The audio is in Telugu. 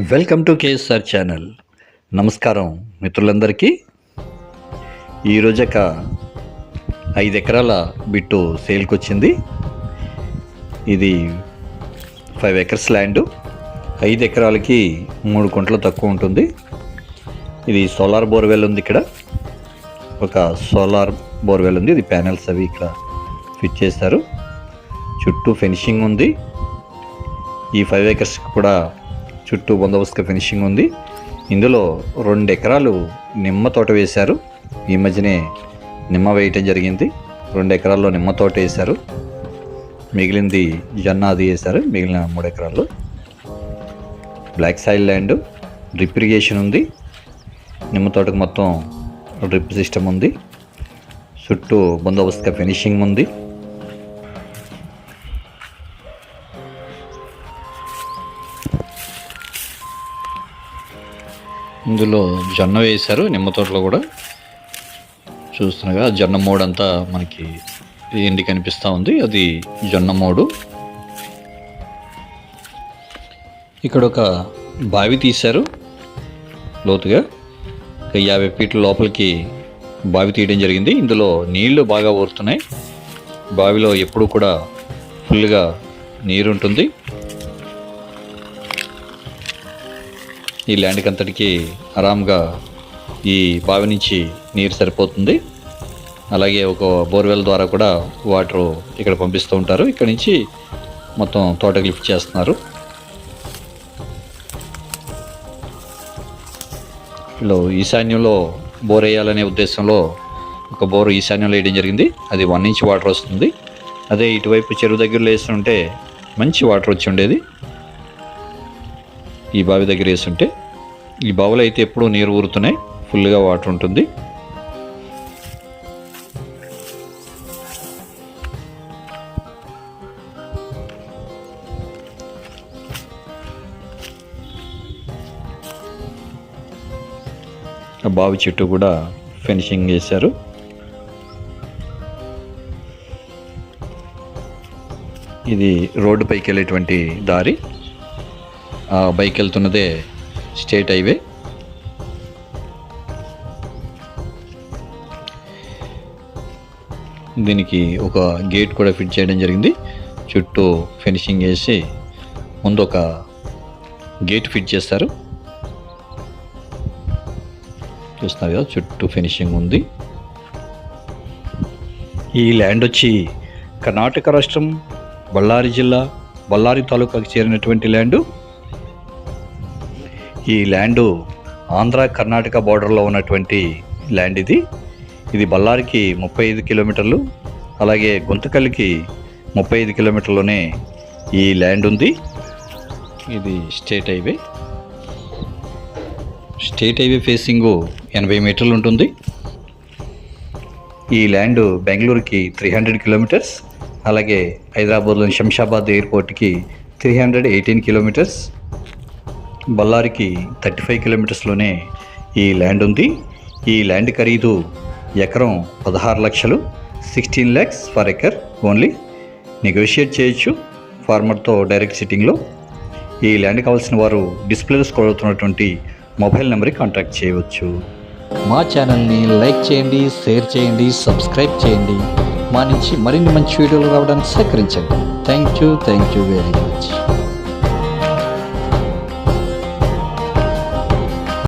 Welcome to KSR channel. నమస్కారం మిత్రులందరికీ. ఈరోజు ఒక 5 ఎకరాల బిట్టు సేల్కి వచ్చింది. ఇది 5 ఎకర్స్ ల్యాండ్. 5 ఎకరాలకి 3 గుంటలు తక్కువ ఉంటుంది. ఇది సోలార్ బోర్వెల్ ఉంది. ఇక్కడ ఒక సోలార్ బోర్వెల్ ఉంది. ఇది ప్యానెల్స్ అవి ఇక్కడ ఫిట్ చేస్తారు. చుట్టూ ఫినిషింగ్ ఉంది. ఈ 5 ఎకర్స్కి కూడా చుట్టూ బందోబస్తుగా ఫినిషింగ్ ఉంది. ఇందులో 2 ఎకరాలు నిమ్మ తోట వేశారు. ఈ మధ్యనే నిమ్మ వేయటం జరిగింది. 2 ఎకరాల్లో నిమ్మ తోట వేశారు. మిగిలింది జొన్న అది వేశారు. మిగిలిన 3 ఎకరాల్లో black soil land. Drip irrigation ఉంది. నిమ్మ తోటకు మొత్తం డ్రిప్ సిస్టమ్ ఉంది. చుట్టూ బందోబస్తుగా ఫినిషింగ్ ఉంది. ఇందులో జొన్న వేశారు. నిమ్మ తోటలో కూడా చూస్తున్నాగా జొన్న మోడ్ అంతా మనకి ఎండి కనిపిస్తూ ఉంది. అది జొన్న మోడు. ఇక్కడ ఒక బావి తీశారు లోతుగా. 50 ఫీట్ల లోపలికి బావి తీయడం జరిగింది. ఇందులో నీళ్లు బాగా ఊరుతున్నాయి. బావిలో ఎప్పుడు కూడా ఫుల్గా నీరు ఉంటుంది. ఈ ల్యాండ్కి అంతటికి ఆరాంగా ఈ బావి నుంచి నీరు సరిపోతుంది. అలాగే ఒక బోర్వెల్ ద్వారా కూడా వాటర్ ఇక్కడ పంపిస్తూ ఉంటారు. ఇక్కడ నుంచి మొత్తం తోటకి లిఫ్ట్ చేస్తున్నారు. ఇలా ఈశాన్యంలో బోర్ వేయాలనే ఉద్దేశంలో ఒక బోర్ ఈశాన్యంలో వేయడం జరిగింది. అది 1 ఇంచ్ వాటర్ వస్తుంది. అదే ఇటువైపు చెరువు దగ్గరలో వేస్తుంటే మంచి వాటర్ వచ్చి ఉండేది. ఈ బావి దగ్గర వేస్తుంటే, ఈ బావులు అయితే ఎప్పుడూ నీరు ఊరుతున్నాయి. ఫుల్గా వాటర్ ఉంటుంది. ఆ బావి చుట్టూ కూడా ఫినిషింగ్ చేశారు. ఇది రోడ్డు పైకి వెళ్ళేటువంటి దారి. ఆ బైక్ వెళ్తున్నదే స్టేట్ హైవే. దీనికి ఒక గేట్ కూడా ఫిట్ చేయడం జరిగింది. చుట్టూ ఫినిషింగ్ చేసి ముందు ఒక గేట్ ఫిట్ చేస్తారు. చూస్తున్నారు కదా, చుట్టూ ఫినిషింగ్ ఉంది. ఈ ల్యాండ్ వచ్చి కర్ణాటక రాష్ట్రం బళ్ళారి జిల్లా బళ్ళారి తాలూకాకి చేరినటువంటి ల్యాండు. ఈ ల్యాండు ఆంధ్ర కర్ణాటక బార్డర్లో ఉన్నటువంటి ల్యాండ్ ఇది. ఇది బళ్ళారికి 35 కిలోమీటర్లు, అలాగే గుంతకల్లికి 35 కిలోమీటర్లోనే ఈ ల్యాండ్ ఉంది. ఇది state highway. State highway facing 80 మీటర్లు ఉంటుంది. ఈ ల్యాండ్ బెంగళూరుకి 300 కిలోమీటర్స్, అలాగే హైదరాబాద్లోని శంషాబాద్ ఎయిర్పోర్ట్కి 318 కిలోమీటర్స్, బళ్ళారికి 35 కిలోమీటర్స్లోనే ఈ ల్యాండ్ ఉంది. ఈ ల్యాండ్ ఖరీదు ఎకరం 16 లక్షలు, 16 lakhs for acre only. Negotiate చేయొచ్చు ఫార్మర్తో డైరెక్ట్ సిట్టింగ్లో. ఈ ల్యాండ్ కావాల్సిన వారు డిస్ప్లేలో స్క్రోల్ అవుతున్నటువంటి మొబైల్ నెంబర్కి కాంటాక్ట్ చేయవచ్చు. మా ఛానల్ని లైక్ చేయండి, షేర్ చేయండి, సబ్స్క్రైబ్ చేయండి. మా నుంచి మరిన్ని మంచి వీడియోలు రావడానికి సహకరించండి. Thank you very much.